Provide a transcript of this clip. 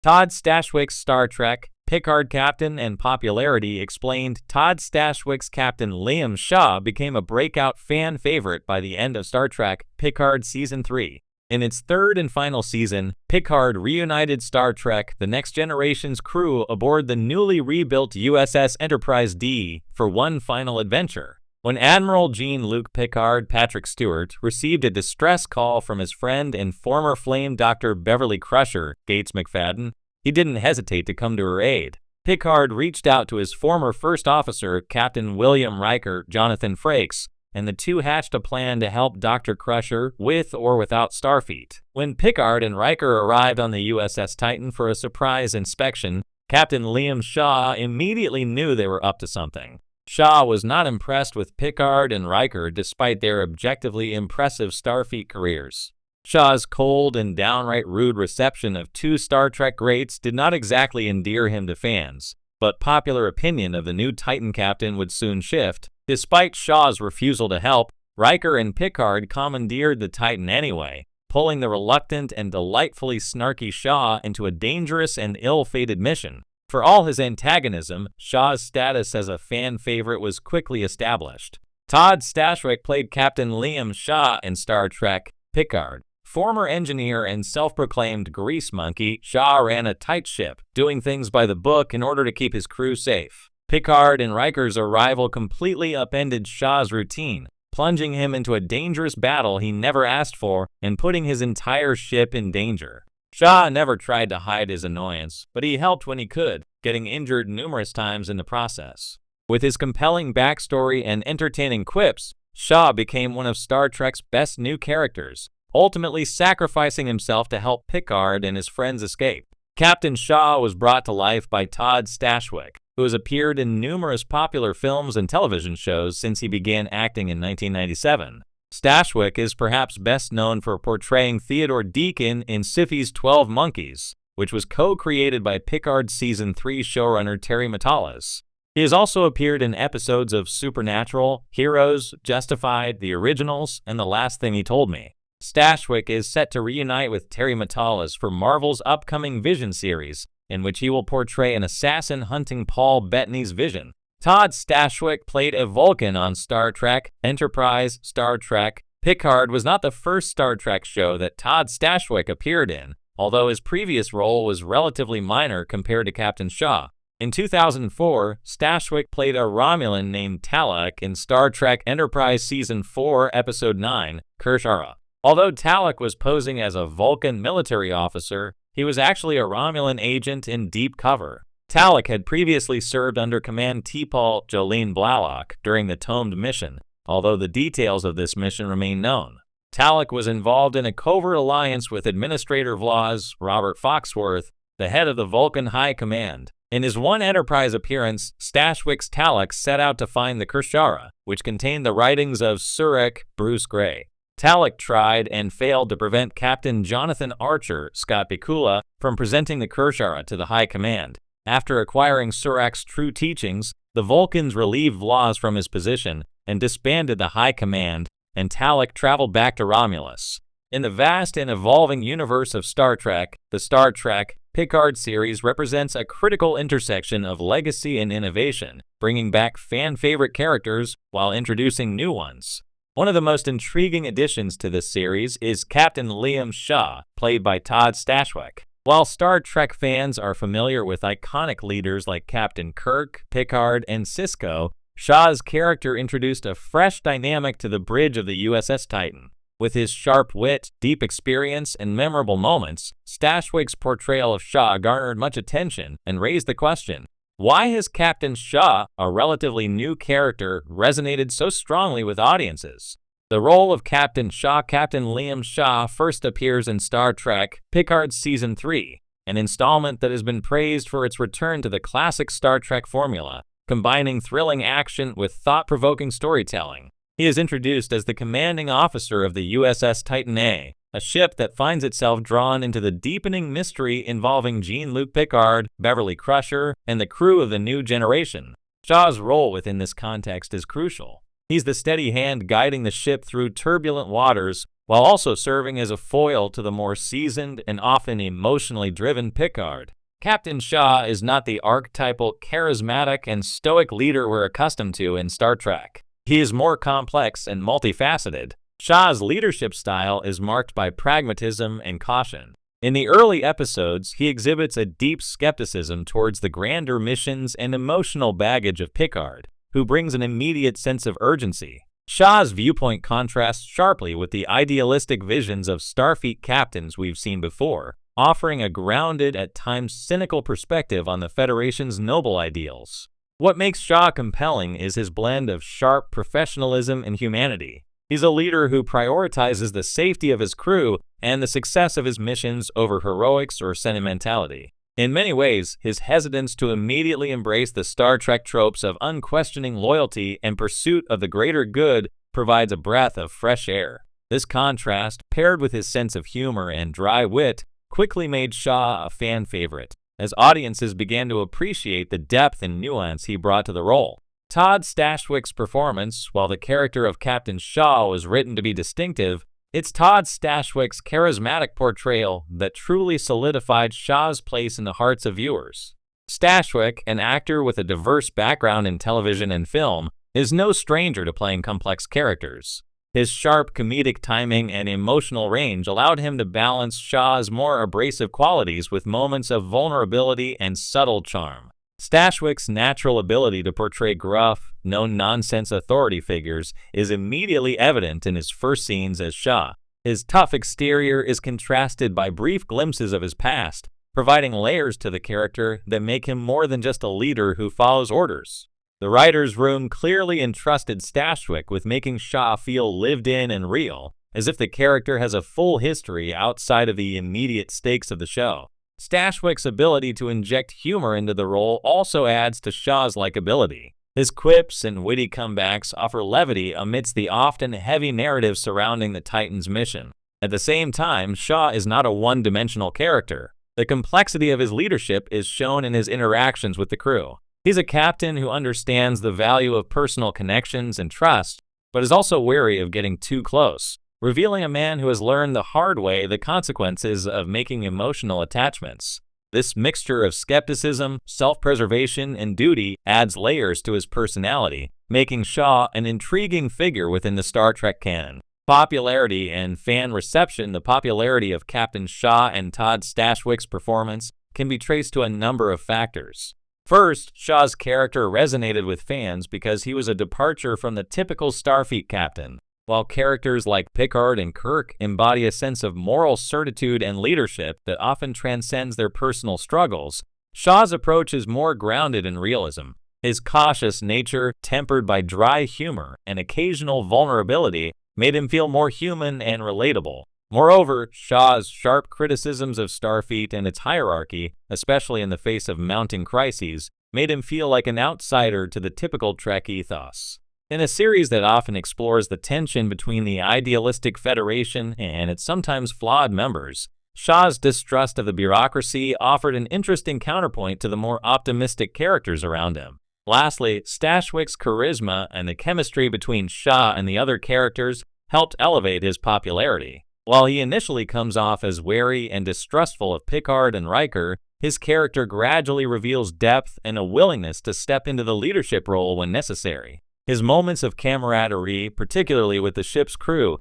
Todd Stashwick's Star Trek Picard captain and popularity explained. Todd Stashwick's Captain Liam Shaw became a breakout fan favorite by the end of Star Trek Picard Season 3. In its third and final season, Picard reunited Star Trek The Next Generation's crew aboard the newly rebuilt USS Enterprise D for one final adventure. When Admiral Jean-Luc Picard Patrick Stewart received a distress call from his friend and former Flame Doctor Beverly Crusher, Gates McFadden, he didn't hesitate to come to her aid. Picard reached out to his former first officer, Captain William Riker Jonathan Frakes, and the two hatched a plan to help Dr. Crusher with or without Starfleet. When Picard and Riker arrived on the USS Titan for a surprise inspection, Captain Liam Shaw immediately knew they were up to something. Shaw was not impressed with Picard and Riker despite their objectively impressive Starfleet careers. Shaw's cold and downright rude reception of two Star Trek greats did not exactly endear him to fans, but popular opinion of the new Titan captain would soon shift. Despite Shaw's refusal to help, Riker and Picard commandeered the Titan anyway, pulling the reluctant and delightfully snarky Shaw into a dangerous and ill-fated mission. For all his antagonism, Shaw's status as a fan favorite was quickly established. Todd Stashwick played Captain Liam Shaw in Star Trek Picard. Former engineer and self-proclaimed grease monkey, Shaw ran a tight ship, doing things by the book in order to keep his crew safe. Picard and Riker's arrival completely upended Shaw's routine, plunging him into a dangerous battle he never asked for and putting his entire ship in danger. Shaw never tried to hide his annoyance, but he helped when he could, getting injured numerous times in the process. With his compelling backstory and entertaining quips, Shaw became one of Star Trek's best new characters, ultimately sacrificing himself to help Picard and his friends escape. Captain Shaw was brought to life by Todd Stashwick, who has appeared in numerous popular films and television shows since he began acting in 1997. Stashwick is perhaps best known for portraying Theodore Deacon in Syfy's 12 Monkeys, which was co-created by Picard's Season 3 showrunner Terry Matalas. He has also appeared in episodes of Supernatural, Heroes, Justified, The Originals, and The Last Thing He Told Me. Stashwick is set to reunite with Terry Matalas for Marvel's upcoming Vision series, in which he will portray an assassin hunting Paul Bettany's Vision. Todd Stashwick played a Vulcan on Star Trek Enterprise. Star Trek Picard was not the first Star Trek show that Todd Stashwick appeared in, although his previous role was relatively minor compared to Captain Shaw. In 2004, Stashwick played a Romulan named Talak in Star Trek Enterprise Season 4, Episode 9, Kirshara. Although Talak was posing as a Vulcan military officer, he was actually a Romulan agent in deep cover. Talak had previously served under Command T'Pol Jolene Blalock during the Tomed mission, although the details of this mission remain known. Talak was involved in a covert alliance with Administrator Vlaz Robert Foxworth, the head of the Vulcan High Command. In his one Enterprise appearance, Stashwick's Talak set out to find the Kirshara, which contained the writings of Surak Bruce Gray. Talak tried and failed to prevent Captain Jonathan Archer, Scott Bakula, from presenting the Kirshara to the High Command. After acquiring Surak's true teachings, the Vulcans relieved Vlaz from his position and disbanded the High Command, and Talak traveled back to Romulus. In the vast and evolving universe of Star Trek, the Star Trek Picard series represents a critical intersection of legacy and innovation, bringing back fan-favorite characters while introducing new ones. One of the most intriguing additions to this series is Captain Liam Shaw, played by Todd Stashwick. While Star Trek fans are familiar with iconic leaders like Captain Kirk, Picard, and Sisko, Shaw's character introduced a fresh dynamic to the bridge of the USS Titan. With his sharp wit, deep experience, and memorable moments, Stashwick's portrayal of Shaw garnered much attention and raised the question, why has Captain Shaw, a relatively new character, resonated so strongly with audiences? The role of Captain Shaw, Captain Liam Shaw, first appears in Star Trek Picard Season 3, an installment that has been praised for its return to the classic Star Trek formula, combining thrilling action with thought-provoking storytelling. He is introduced as the commanding officer of the USS Titan A, a ship that finds itself drawn into the deepening mystery involving Jean-Luc Picard, Beverly Crusher, and the crew of the New Generation. Shaw's role within this context is crucial. He's the steady hand guiding the ship through turbulent waters while also serving as a foil to the more seasoned and often emotionally driven Picard. Captain Shaw is not the archetypal, charismatic, and stoic leader we're accustomed to in Star Trek. He is more complex and multifaceted. Shaw's leadership style is marked by pragmatism and caution. In the early episodes, he exhibits a deep skepticism towards the grander missions and emotional baggage of Picard, who brings an immediate sense of urgency. Shaw's viewpoint contrasts sharply with the idealistic visions of Starfleet captains we've seen before, offering a grounded, at times cynical perspective on the Federation's noble ideals. What makes Shaw compelling is his blend of sharp professionalism and humanity. He's a leader who prioritizes the safety of his crew and the success of his missions over heroics or sentimentality. In many ways, his hesitance to immediately embrace the Star Trek tropes of unquestioning loyalty and pursuit of the greater good provides a breath of fresh air. This contrast, paired with his sense of humor and dry wit, quickly made Shaw a fan favorite, as audiences began to appreciate the depth and nuance he brought to the role. Todd Stashwick's performance, while the character of Captain Shaw was written to be distinctive, it's Todd Stashwick's charismatic portrayal that truly solidified Shaw's place in the hearts of viewers. Stashwick, an actor with a diverse background in television and film, is no stranger to playing complex characters. His sharp comedic timing and emotional range allowed him to balance Shaw's more abrasive qualities with moments of vulnerability and subtle charm. Stashwick's natural ability to portray gruff, no-nonsense authority figures is immediately evident in his first scenes as Shaw. His tough exterior is contrasted by brief glimpses of his past, providing layers to the character that make him more than just a leader who follows orders. The writer's room clearly entrusted Stashwick with making Shaw feel lived in and real, as if the character has a full history outside of the immediate stakes of the show. Stashwick's ability to inject humor into the role also adds to Shaw's likability. His quips and witty comebacks offer levity amidst the often heavy narrative surrounding the Titan's mission. At the same time, Shaw is not a one-dimensional character. The complexity of his leadership is shown in his interactions with the crew. He's a captain who understands the value of personal connections and trust, but is also wary of getting too close, revealing a man who has learned the hard way the consequences of making emotional attachments. This mixture of skepticism, self-preservation, and duty adds layers to his personality, making Shaw an intriguing figure within the Star Trek canon. Popularity and fan reception. The popularity of Captain Shaw and Todd Stashwick's performance can be traced to a number of factors. First, Shaw's character resonated with fans because he was a departure from the typical Starfleet captain. While characters like Picard and Kirk embody a sense of moral certitude and leadership that often transcends their personal struggles, Shaw's approach is more grounded in realism. His cautious nature, tempered by dry humor and occasional vulnerability, made him feel more human and relatable. Moreover, Shaw's sharp criticisms of Starfleet and its hierarchy, especially in the face of mounting crises, made him feel like an outsider to the typical Trek ethos. In a series that often explores the tension between the idealistic Federation and its sometimes flawed members, Shaw's distrust of the bureaucracy offered an interesting counterpoint to the more optimistic characters around him. Lastly, Stashwick's charisma and the chemistry between Shaw and the other characters helped elevate his popularity. While he initially comes off as wary and distrustful of Picard and Riker, his character gradually reveals depth and a willingness to step into the leadership role when necessary. His moments of camaraderie, particularly with the ship's crew,